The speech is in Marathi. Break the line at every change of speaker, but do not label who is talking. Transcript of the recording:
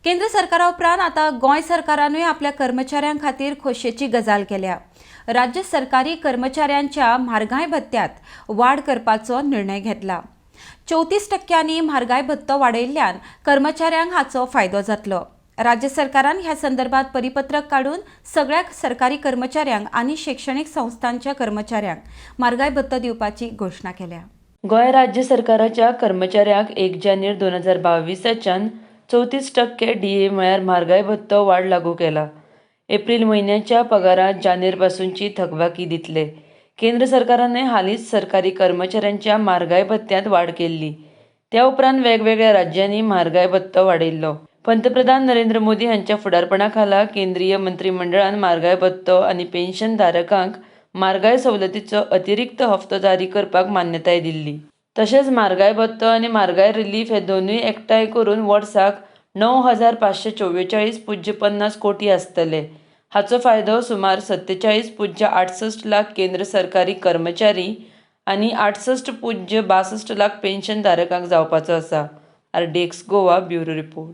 केंद्र सरकारा उपरांत आता गोंय सरकारानूय आपल्या कर्मचाऱ्यां खातीर खोशयेची गजाल केल्या। राज्य सरकारी कर्मचाऱ्यांच्या म्हारगाय भत्त्यात वाड करपाचो निर्णय घेतला। 34% म्हारगाय भत्तो वाडयल्ल्यान कर्मचाऱ्यांक हाचो फायदो जातलो। राज्य सरकारान ह्या संदर्भात परिपत्रक काढून सगळ्या सरकारी कर्मचाऱ्यांक आनी शैक्षणिक संस्थांच्या कर्मचाऱ्यांक म्हारगाय भत्तो दिवपाची घोषणा केल्या।
गोंय राज्य सरकाराच्या कर्मचाऱ्यांक 1 जानेर 2022च्यान 34% DA म्हळ्यार म्हारगाय भत्तो वाड लागू केला। एप्रिल म्हयन्याच्या पगारांत जानेरपासूनची थकबाकी दितले। केंद्र सरकारान हालींच सरकारी कर्मचाऱ्यांच्या म्हारगाय भत्त्यांत वाड केल्ली। त्या उपरांत वेगवेगळ्या राज्यांनी म्हारगाय भत्तो वाडयल्लो। पंतप्रधान नरेंद्र मोदी हांच्या फुडारपणा खाला केंद्रीय मंत्रिमंडळान म्हारगाय भत्तो आनी पेन्शन धारकांक म्हारगाय सवलतीचो अतिरिक्त हप्तो जारी करपाक मान्यताय दिल्ली। तशेंच म्हारगाय भत्तो आनी म्हारगाय रिलीफ हे दोनूय एकठांय करून वर्साक 9,544.50 कोटी आसतले। हाचो फायदो सुमार 47.68 लाख केंद्र सरकारी कर्मचारी आनी 68.62 लाख पेन्शन धारकांक जावपाचो आसा। आरडेक्स गोवा ब्युरो रिपोर्ट।